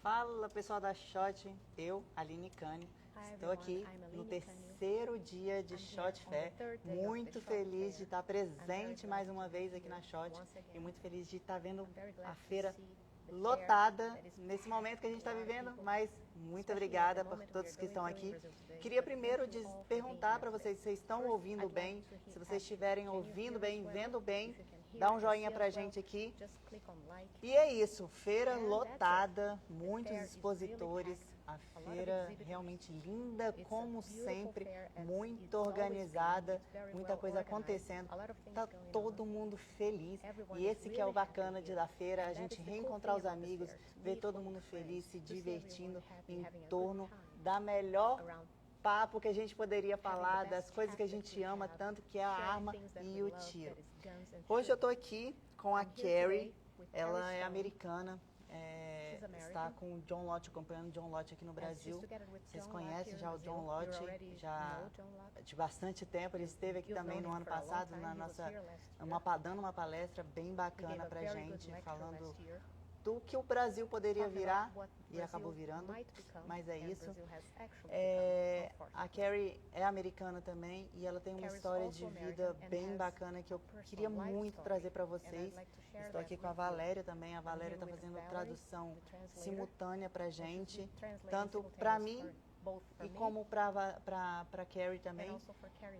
Fala pessoal da Shot, eu, Aline Cânio, estou aqui no terceiro dia de Shot Fair, muito feliz de estar presente mais uma vez aqui na Shot e muito feliz de estar vendo a feira lotada nesse momento que a gente está vivendo, mas muito obrigada por todos que estão aqui. Queria primeiro perguntar para vocês se vocês estão ouvindo bem, se vocês estiverem ouvindo bem, vendo bem, dá um joinha para a gente aqui. E é isso, feira lotada, muitos expositores, a feira realmente linda como sempre, muito organizada, muita coisa acontecendo, está todo mundo feliz e esse que é o bacana da feira, a gente reencontrar os amigos, ver todo mundo feliz, se divertindo em torno da melhor papo que a gente poderia falar, das coisas que a gente ama tanto, que é a arma e o tiro. Hoje eu estou aqui com a Carrie, ela é americana, está com o John Lott, acompanhando o John Lott aqui no Brasil. Vocês conhecem já o John Lott, já de bastante tempo, ele esteve aqui também no ano passado, dando uma palestra bem bacana pra gente, falando do que o Brasil poderia virar, e acabou virando, mas é isso. A Carrie é americana também, e ela tem uma história de vida bem bacana que eu queria muito trazer para vocês. Estou aqui com a Valéria também, a Valéria está fazendo tradução simultânea para a gente, tanto para mim e como para a Carrie também.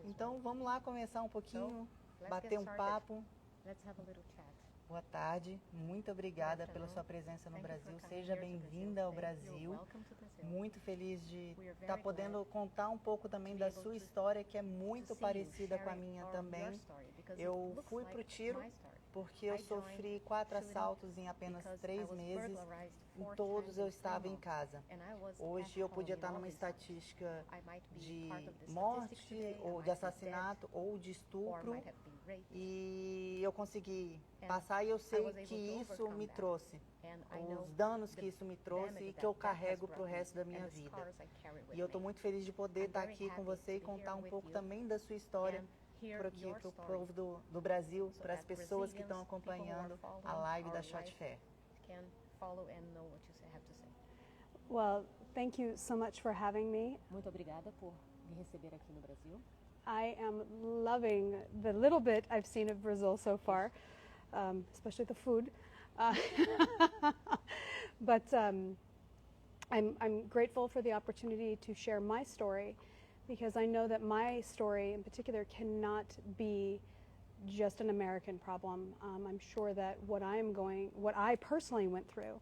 Então vamos lá começar um pouquinho, bater um papo. Boa tarde, muito obrigada pela sua presença no Brasil, seja bem-vinda ao Brasil, muito feliz de estar podendo contar um pouco também da sua história, que é muito parecida com a minha também. Eu fui para o tiro porque eu sofri 4 assaltos em apenas 3 meses, em todos eu estava em casa. Hoje eu podia estar numa estatística de morte, ou de assassinato, ou de estupro, e eu consegui passar e eu sei que isso me trouxe, os danos que isso me trouxe e que eu carrego para o resto da minha vida. E eu estou muito feliz de poder estar aqui com você e contar um pouco também da sua história para o povo do Brasil, para as pessoas que estão acompanhando a live da Shot Fair. Well, thank you so much for having me. Muito obrigada por me receber aqui no Brasil. I am loving the little bit I've seen of Brazil so far, especially the food. But I'm grateful for the opportunity to share my story, because I know that my story in particular cannot be just an American problem. I'm sure that what I personally went through,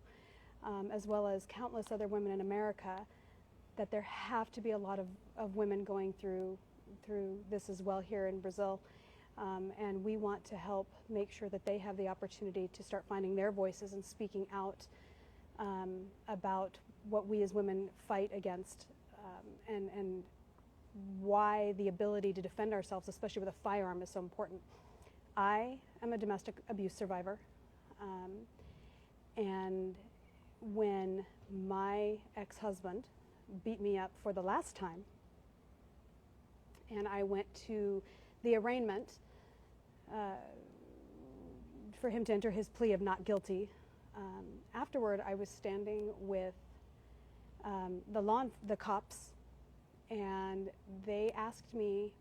as well as countless other women in America, that there have to be a lot of women going through this as well here in Brazil, and we want to help make sure that they have the opportunity to start finding their voices and speaking out about what we as women fight against, and why the ability to defend ourselves, especially with a firearm, is so important. I am a domestic abuse survivor, and when my ex-husband beat me up for the last time, and I went to the arraignment for him to enter his plea of not guilty. Afterward, I was standing with the cops, and they asked me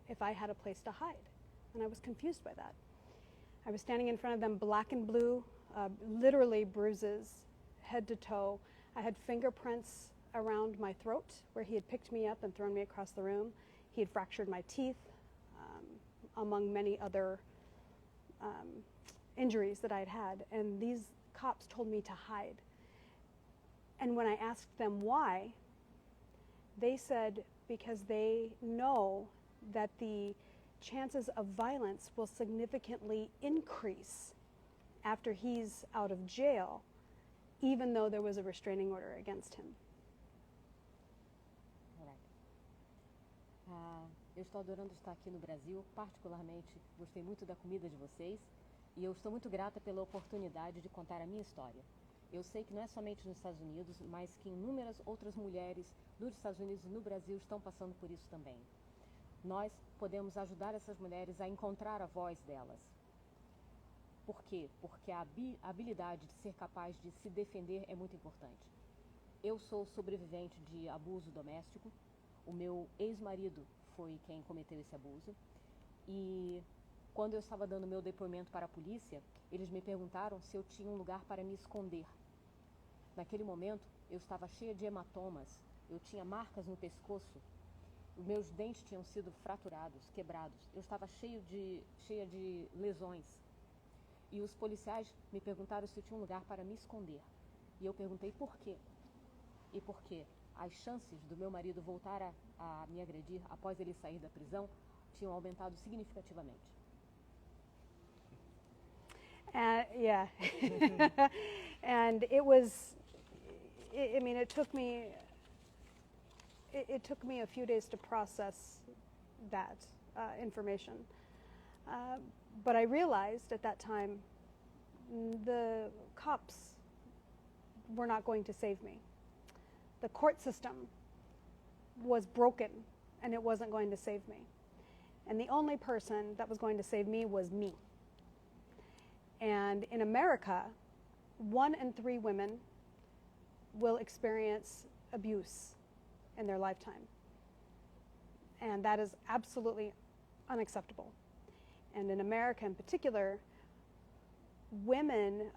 if I had a place to hide, and I was confused by that. I was standing in front of them, black and blue, literally bruises, head to toe. I had fingerprints around my throat where he had picked me up and thrown me across the room. He had fractured my teeth, among many other injuries that I had had. And these cops told me to hide. And when I asked them why, they said because they know that the chances of violence will significantly increase after he's out of jail, even though there was a restraining order against him. Eu estou adorando estar aqui no Brasil, particularmente gostei muito da comida de vocês e eu estou muito grata pela oportunidade de contar a minha história. Eu sei que não é somente nos Estados Unidos, mas que inúmeras outras mulheres dos Estados Unidos e no Brasil estão passando por isso também. Nós podemos ajudar essas mulheres a encontrar a voz delas. Por quê? Porque a habilidade de ser capaz de se defender é muito importante. Eu sou sobrevivente de abuso doméstico. O meu ex-marido foi quem cometeu esse abuso. E quando eu estava dando meu depoimento para a polícia, eles me perguntaram se eu tinha um lugar para me esconder. Naquele momento, eu estava cheia de hematomas, eu tinha marcas no pescoço, os meus dentes tinham sido fraturados, quebrados, eu estava cheia de lesões. E os policiais me perguntaram se eu tinha um lugar para me esconder. E eu perguntei por quê. E porque as chances do meu marido voltar a me agredir após ele sair da prisão tinham aumentado significativamente. Yeah. And it was, I mean, it took me a few days to process that information. But I realized at that time the cops were not going to save me. The court system was broken and it wasn't going to save me. And the only person that was going to save me was me. And in America, 1 in 3 women will experience abuse in their lifetime. And that is absolutely unacceptable. And in America in particular, women,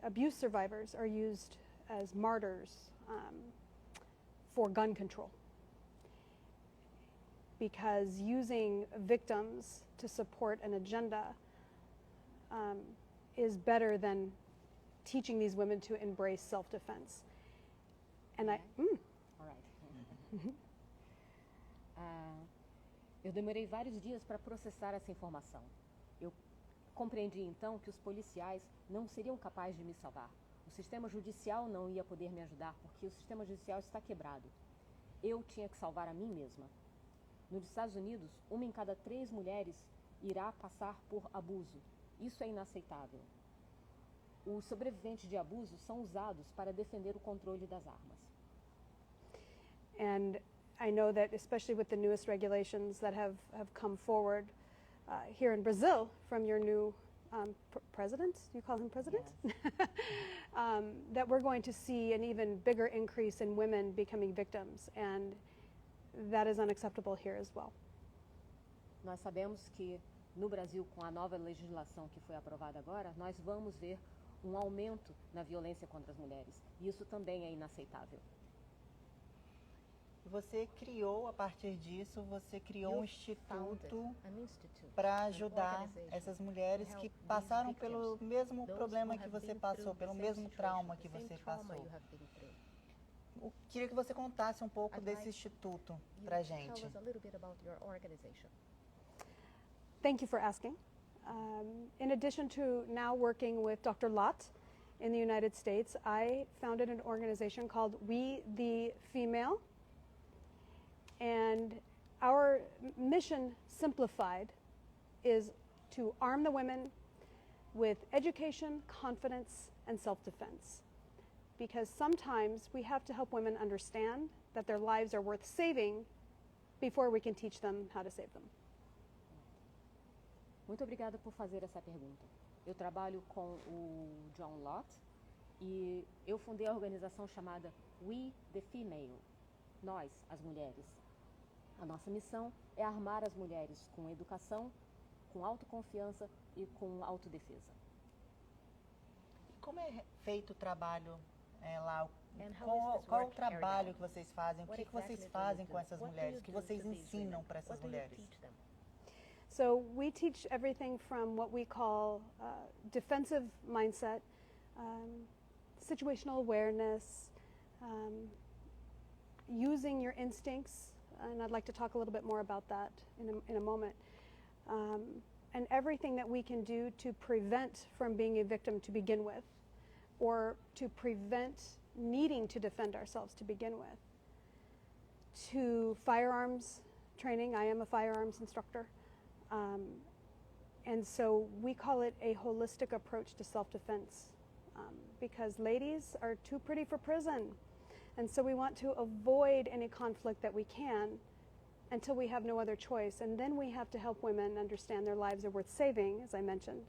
abuse survivors, are used as martyrs for gun control. Because using victims to support an agenda is better than teaching these women to embrace self-defense. And All right. Eu demorei vários dias para processar essa informação. Eu compreendi então que os policiais não seriam capazes de me salvar. O sistema judicial não ia poder me ajudar porque o sistema judicial está quebrado. Eu tinha que salvar a mim mesma. Nos Estados Unidos, 1 em cada 3 mulheres irá passar por abuso. Isso é inaceitável. Os sobreviventes de abuso são usados para defender o controle das armas. And I know that especially with the newest regulations that have come forward here in Brazil from your new president, you call him president? Yes. That we're going to see an even bigger increase in women becoming victims, and that is unacceptable here as well. Nós sabemos que no Brasil, com a nova legislação que foi aprovada agora, nós vamos ver um aumento na violência contra as mulheres. E isso também é inaceitável. Você criou, a partir disso, você criou um instituto para ajudar essas mulheres que passaram pelo mesmo problema que você passou, pelo mesmo trauma que você passou. Eu queria que você contasse um pouco desse instituto para a gente. Thank you for asking. In addition to now working with Dr. Lott in the United States, I founded an organization called We the Female. And our mission, simplified, is to arm the women with education, confidence, and self-defense. Because sometimes we have to help women understand that their lives are worth saving before we can teach them how to save them. Muito obrigada por fazer essa pergunta. Eu trabalho com o John Lott e eu fundei a organização chamada We the Female, nós, as mulheres. A nossa missão é armar as mulheres com educação, com autoconfiança e com autodefesa. Como é feito o trabalho lá? Qual o trabalho que vocês fazem? O que vocês fazem com essas mulheres? O que vocês ensinam para essas mulheres? So we teach everything from what we call defensive mindset, situational awareness, using your instincts, and I'd like to talk a little bit more about that in a moment, and everything that we can do to prevent from being a victim to begin with, or to prevent needing to defend ourselves to begin with, to firearms training. I am a firearms instructor. And so we call it a holistic approach to self-defense because ladies are too pretty for prison. And so we want to avoid any conflict that we can until we have no other choice. And then we have to help women understand their lives are worth saving, as I mentioned,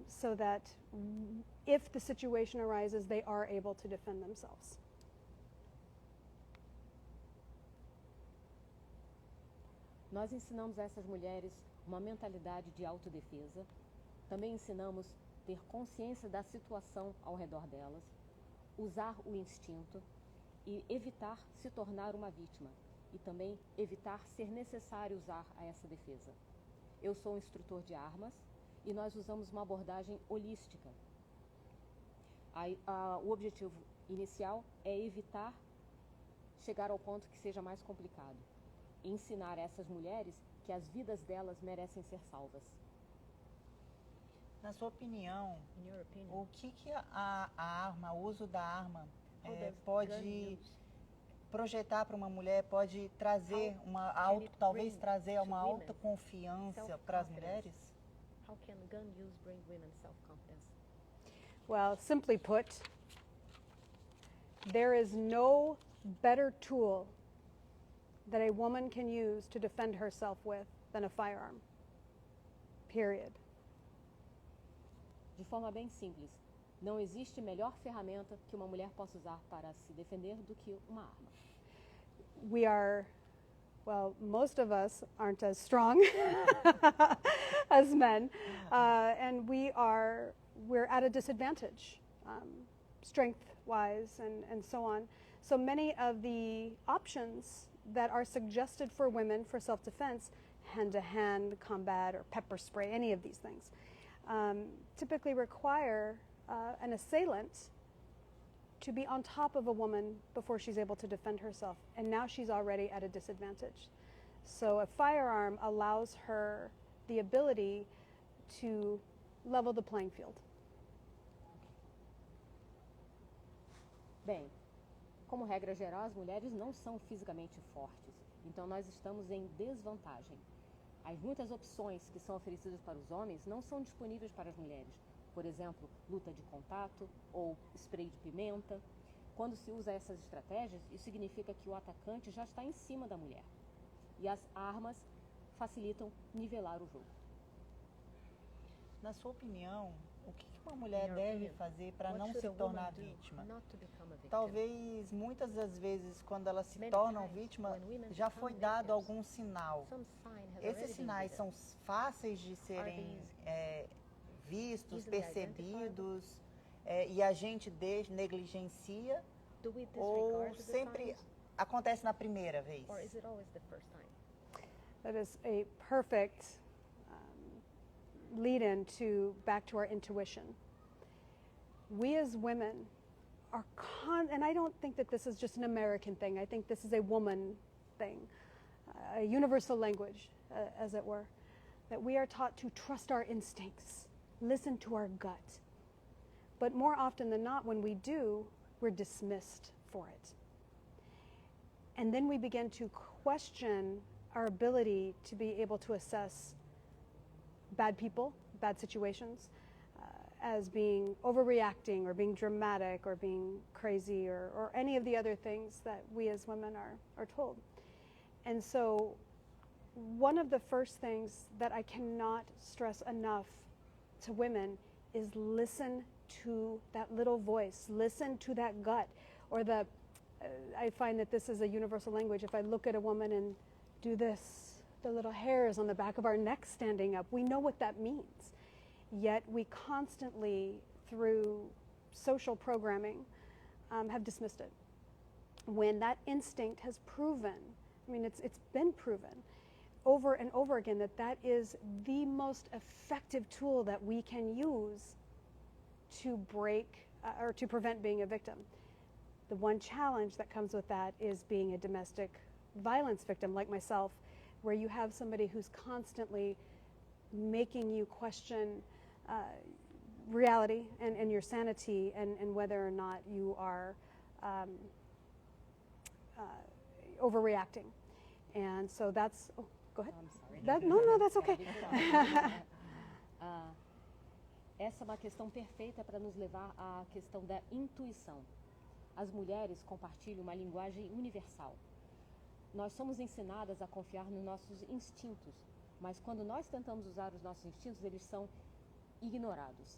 so that if the situation arises, they are able to defend themselves. Nós ensinamos a essas mulheres uma mentalidade de autodefesa, também ensinamos ter consciência da situação ao redor delas, usar o instinto e evitar se tornar uma vítima e também evitar ser necessário usar a essa defesa. Eu sou um instrutor de armas e nós usamos uma abordagem holística. O objetivo inicial é evitar chegar ao ponto que seja mais complicado e ensinar a essas mulheres que as vidas delas merecem ser salvas. Na sua opinião, o que a arma, o uso da arma pode projetar para uma mulher, pode trazer talvez trazer uma autoconfiança para as mulheres? How can gun use bring women self-confidence? Well, simply put, there is no better tool that a woman can use to defend herself with than a firearm. Period. De forma bem simples, não existe melhor ferramenta que uma mulher possa usar para se defender do que uma arma. We are, well, most of us aren't as strong as men, and we're at a disadvantage, strength-wise and so on. So many of the options that are suggested for women for self-defense, hand-to-hand combat or pepper spray, any of these things, typically require an assailant to be on top of a woman before she's able to defend herself, and now she's already at a disadvantage. So a firearm allows her the ability to level the playing field. Bem, como regra geral, as mulheres não são fisicamente fortes, então nós estamos em desvantagem. As muitas opções que são oferecidas para os homens não são disponíveis para as mulheres. Por exemplo, luta de contato ou spray de pimenta. Quando se usa essas estratégias, isso significa que o atacante já está em cima da mulher. E as armas facilitam nivelar o jogo. Na sua opinião, o que uma mulher deve fazer para não se tornar vítima? Talvez muitas das vezes, quando elas se tornam vítima, já foi dado algum sinal. Esses sinais são fáceis de serem vistos, percebidos, e a gente negligencia, ou sempre acontece na primeira vez? That is a perfect lead-in back to our intuition. We as women are and I don't think that this is just an American thing. I think this is a woman thing, a universal language, as it were, that we are taught to trust our instincts, listen to our gut. But more often than not, when we do, we're dismissed for it. And then we begin to question our ability to be able to assess bad people, bad situations, as being overreacting or being dramatic or being crazy or any of the other things that we as women are told. And so one of the first things that I cannot stress enough to women is listen to that little voice, listen to that gut, or I find that this is a universal language. If I look at a woman and do this, the little hairs on the back of our neck standing up, we know what that means. Yet we constantly, through social programming, have dismissed it. When that instinct has proven, I mean, it's been proven over and over again that is the most effective tool that we can use to break or to prevent being a victim. The one challenge that comes with that is being a domestic violence victim like myself, where you have somebody who's constantly making you question reality and your sanity and whether or not you are overreacting. And so that's, go ahead. I'm sorry. No, that's okay. Essa é uma questão perfeita para nos levar à questão da intuição. As mulheres compartilham uma linguagem universal. Nós somos ensinadas a confiar nos nossos instintos, mas quando nós tentamos usar os nossos instintos, eles são ignorados.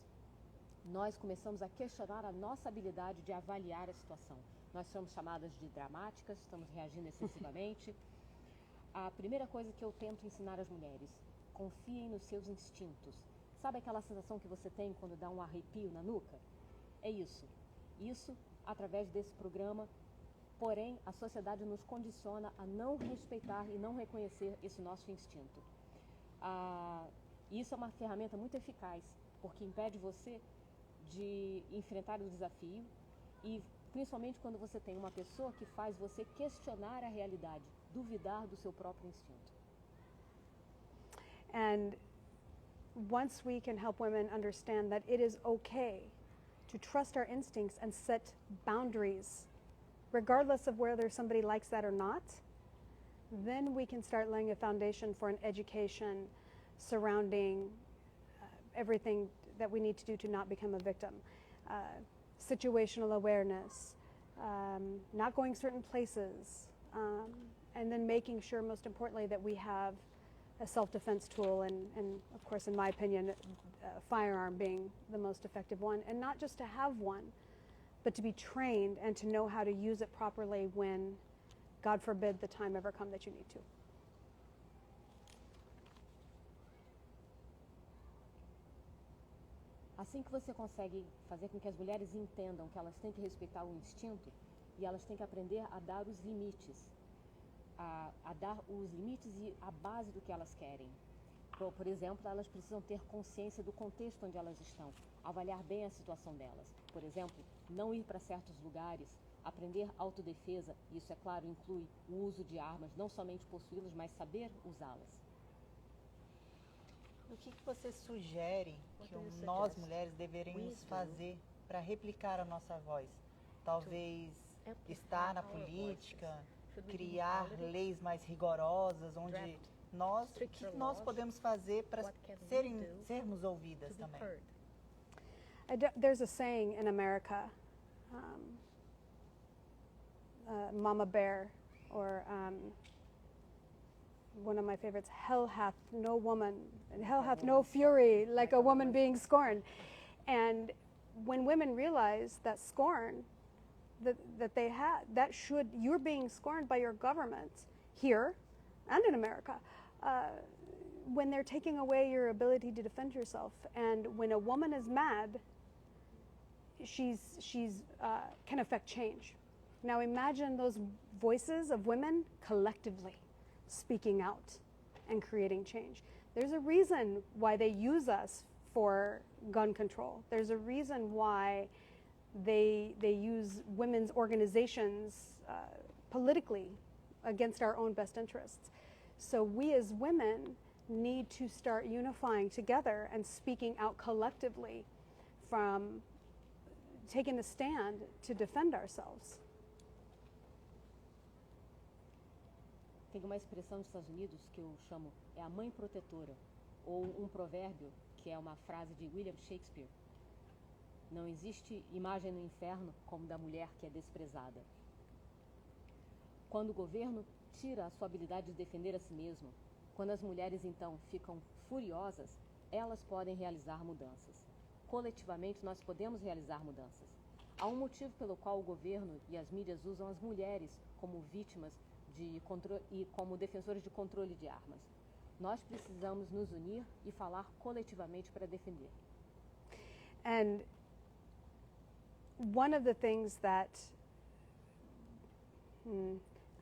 Nós começamos a questionar a nossa habilidade de avaliar a situação. Nós somos chamadas de dramáticas, estamos reagindo excessivamente. A primeira coisa que eu tento ensinar às mulheres: confiem nos seus instintos. Sabe aquela sensação que você tem quando dá um arrepio na nuca? É isso. Isso através desse programa. Porém, a sociedade nos condiciona a não respeitar e não reconhecer esse nosso instinto. Isso é uma ferramenta muito eficaz, porque impede você de enfrentar o desafio e principalmente quando você tem uma pessoa que faz você questionar a realidade, duvidar do seu próprio instinto. And once we can help women understand that it is okay to trust our instincts and set boundaries, regardless of whether somebody likes that or not, then we can start laying a foundation for an education surrounding everything that we need to do to not become a victim. Situational awareness, not going certain places, and then making sure, most importantly, that we have a self-defense tool, and of course, in my opinion, a firearm being the most effective one, and not just to have one, but to be trained and to know how to use it properly when, God forbid, the time ever come that you need to. Assim que você consegue fazer com que as mulheres entendam que elas têm que respeitar o instinto e elas têm que aprender a dar os limites, a dar os limites e a base do que elas querem. Por exemplo, elas precisam ter consciência do contexto onde elas estão, avaliar bem a situação delas. Por exemplo, não ir para certos lugares, aprender autodefesa, e isso, é claro, inclui o uso de armas, não somente possuí-las, mas saber usá-las. O que você sugere que nós mulheres deveríamos fazer para replicar a nossa voz? Talvez estar na política, criar leis mais rigorosas, onde o que nós podemos fazer para sermos ouvidas também? There's a saying in America, Mama Bear, or one of my favorites, hell hath no woman, and hell hath no fury like a woman being scorned. And when women realize that scorn, that they have, you're being scorned by your government here and in America, when they're taking away your ability to defend yourself. And when a woman is mad, she's can affect change. Now imagine those voices of women collectively speaking out and creating change. There's a reason why they use us for gun control. There's a reason why they use women's organizations politically against our own best interests. So we as women need to start unifying together and speaking out collectively, from taking a stand to defend ourselves. Tem uma expressão dos Estados Unidos que eu chamo a mãe protetora, ou um provérbio que é uma frase de William Shakespeare. Não existe imagem no inferno como da mulher que é desprezada. Quando o governo tira a sua habilidade de defender a si mesmo, quando as mulheres então ficam furiosas, elas podem realizar mudanças. Coletivamente nós podemos realizar mudanças. Há um motivo pelo qual o governo e as mídias usam as mulheres como vítimas e como defensores de controle de armas. Nós precisamos nos unir e falar coletivamente para defender. And one of the things that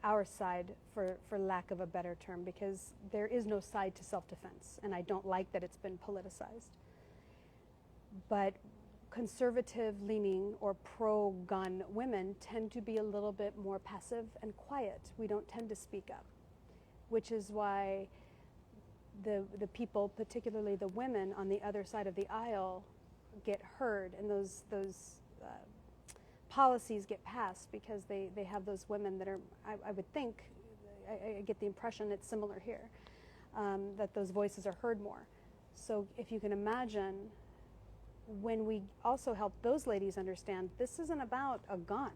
our side, for lack of a better term, because there is no side to self-defense, and I don't like that it's been politicized, but conservative-leaning or pro-gun women tend to be a little bit more passive and quiet. We don't tend to speak up, which is why the people, particularly the women on the other side of the aisle, get heard, and those policies get passed because they have those women that are, I would think, I get the impression it's similar here, that those voices are heard more. So if you can imagine, when we also help those ladies understand, this isn't about a gun.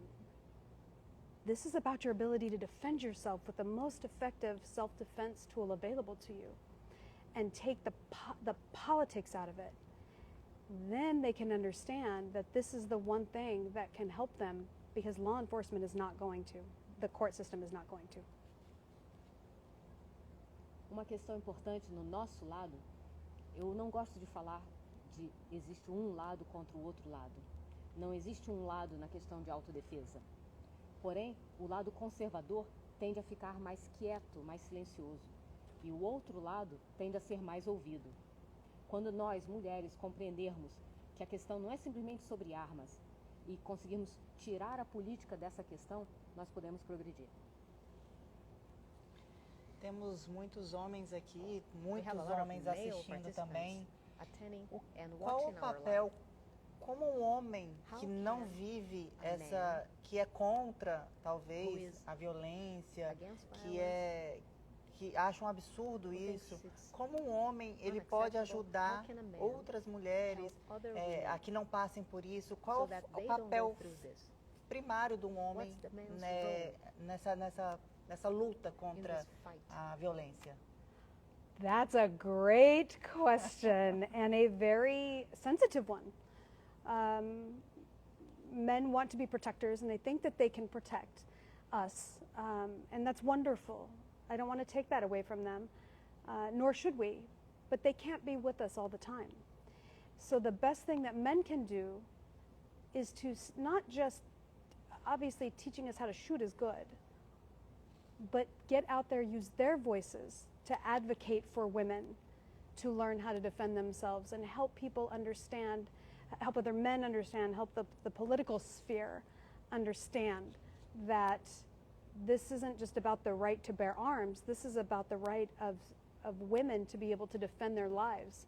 This is about your ability to defend yourself with the most effective self-defense tool available to you, and take the politics out of it. Then they can understand that this is the one thing that can help them, because law enforcement is not going to. The court system is not going to. Uma questão importante no nosso lado, eu não gosto de falar de existe um lado contra o outro lado. Não existe um lado na questão de autodefesa. Porém, o lado conservador tende a ficar mais quieto, mais silencioso. E o outro lado tende a ser mais ouvido. Quando nós, mulheres, compreendermos que a questão não é simplesmente sobre armas e conseguirmos tirar a política dessa questão, nós podemos progredir. Temos muitos homens aqui, muitos homens assistindo também. Qual o papel, como um homem que não vive essa, que é contra, talvez, a violência, que acha um absurdo isso, como um homem ele pode ajudar outras mulheres a que não passem por isso? Qual o papel primário de um homem nessa luta contra a violência? That's a great question and a very sensitive one. Men want to be protectors and they think that they can protect us, and that's wonderful. I don't want to take that away from them, nor should we, but they can't be with us all the time. So the best thing that men can do is to not just, obviously teaching us how to shoot is good, but get out there, use their voices to advocate for women to learn how to defend themselves and help people understand, help other men understand, help the political sphere understand that this isn't just about the right to bear arms, this is about the right of women to be able to defend their lives.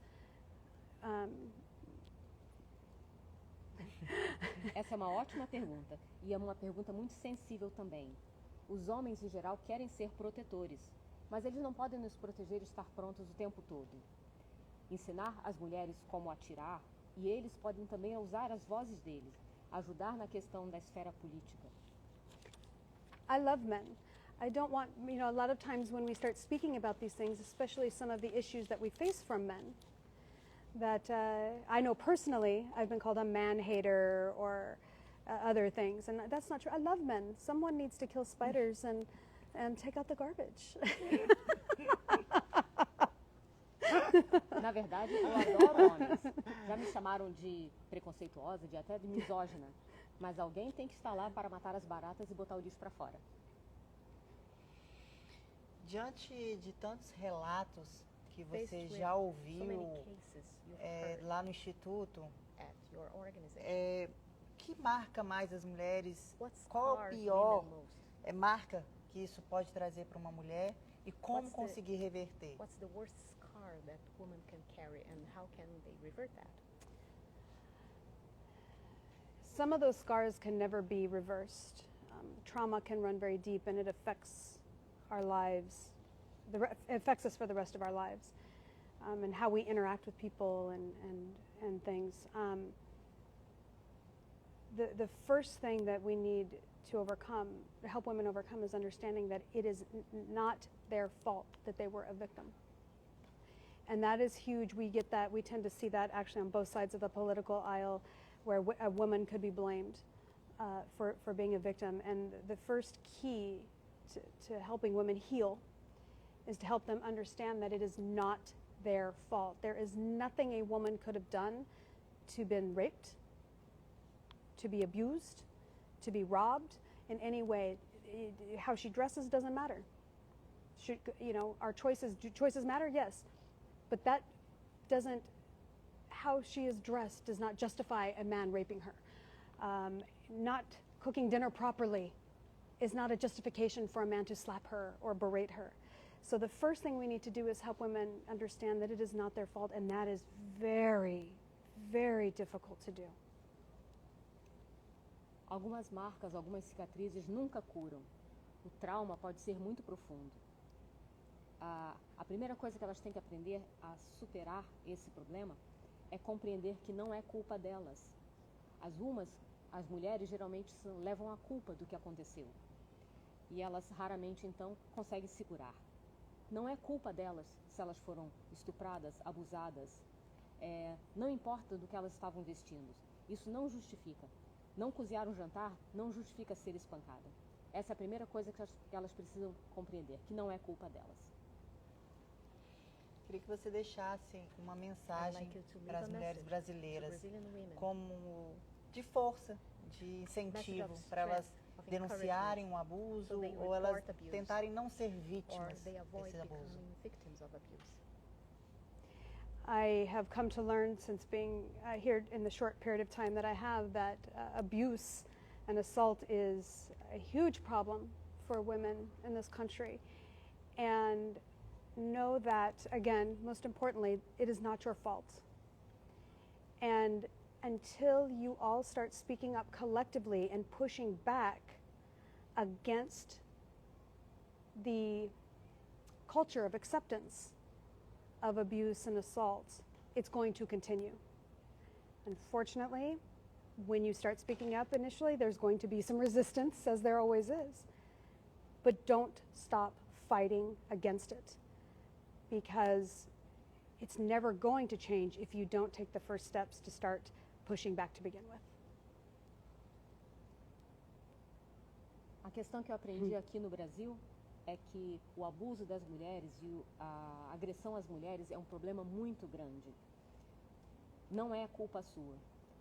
Essa é uma ótima pergunta e é uma pergunta muito sensível também. Os homens, em geral, querem ser protetores, mas eles não podem nos proteger e estar prontos o tempo todo. Ensinar as mulheres como atirar, e eles podem também usar as vozes deles, ajudar na questão da esfera política. I love men. I don't want, a lot of times when we start speaking about these things, especially some of the issues that we face from men, that I know personally, I've been called a man-hater or other things, and that's not true. I love men. Someone needs to kill spiders and take out the garbage. Na verdade, eu adoro homens. Já me chamaram de preconceituosa, de até de misógina. Mas alguém tem que estar lá para matar as baratas e botar o lixo para fora. Diante de tantos relatos que você já ouviu lá no Instituto, que marca mais as mulheres? Qual a pior marca que isso pode trazer para uma mulher e como conseguir reverter? What's the worst scar that women can carry and how can they revert that? Some of those scars can never be reversed. Trauma can run very deep and it affects our lives. It affects us for the rest of our lives, and how we interact with people and things. The first thing that we need to overcome, to help women overcome, is understanding that it is not their fault that they were a victim. And that is huge. We get that, we tend to see that actually on both sides of the political aisle, where a woman could be blamed for being a victim. And the first key to helping women heal is to help them understand that it is not their fault. There is nothing a woman could have done to been raped, to be abused, to be robbed in any way. How she dresses doesn't matter. Our choices matter, yes, but that doesn't, how she is dressed does not justify a man raping her. Not cooking dinner properly is not a justification for a man to slap her or berate her. So the first thing we need to do is help women understand that it is not their fault, and that is very, very difficult to do. Algumas marcas, algumas cicatrizes nunca curam. O trauma pode ser muito profundo. A primeira coisa que elas têm que aprender a superar esse problema é compreender que não é culpa delas. As mulheres geralmente levam a culpa do que aconteceu. E elas raramente, então, conseguem se curar. Não é culpa delas se elas foram estupradas, abusadas. Não importa do que elas estavam vestindo. Isso não justifica. Não cozinhar um jantar não justifica ser espancada. Essa é a primeira coisa que elas precisam compreender, que não é culpa delas. Queria que você deixasse uma mensagem para as mulheres brasileiras, como de força, de incentivo, para elas denunciarem um abuso ou elas tentarem não ser vítimas desse abuso. I have come to learn since being here in the short period of time that I have that abuse and assault is a huge problem for women in this country. And know that, again, most importantly, it is not your fault. And until you all start speaking up collectively and pushing back against the culture of acceptance of abuse and assault, it's going to continue. Unfortunately, when you start speaking up initially, there's going to be some resistance, as there always is. But don't stop fighting against it, because it's never going to change if you don't take the first steps to start pushing back to begin with. A questão que eu aprendi aqui no Brasil é que o abuso das mulheres e a agressão às mulheres é um problema muito grande. Não é culpa sua.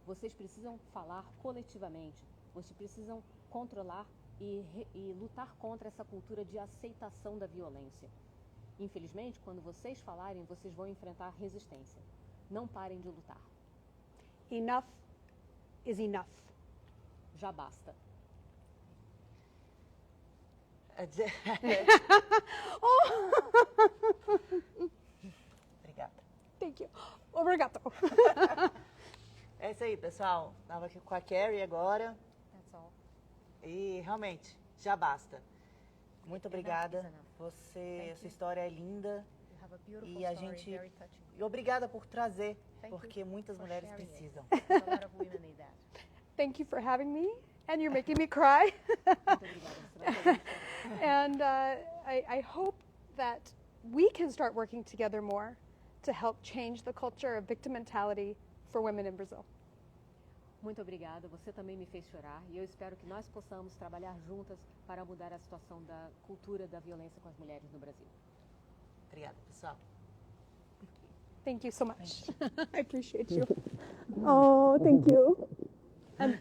Vocês precisam falar coletivamente. Vocês precisam controlar e lutar contra essa cultura de aceitação da violência. Infelizmente, quando vocês falarem, vocês vão enfrentar resistência. Não parem de lutar. Enough is enough. Já basta. Obrigada. Thank you. Obrigado. É isso aí, pessoal. Estava aqui com a Carrie agora. That's all. E realmente, já basta. Muito obrigada. Sua história é linda. You have a beautiful E a story, gente very touching. e obrigada por trazer, Thank you porque muitas for mulheres sharing it. precisam. A lot of women need that. Thank you for having me, and you're making me cry. Muito obrigada. And I hope that we can start working together more to help change the culture of victim mentality for women in Brazil. Muito obrigada. Você também me fez chorar e eu espero que nós possamos trabalhar juntas para mudar a situação da cultura da violência com as mulheres no Brasil. Obrigada, pessoal. Thank you so much. I appreciate you. Oh, thank you. And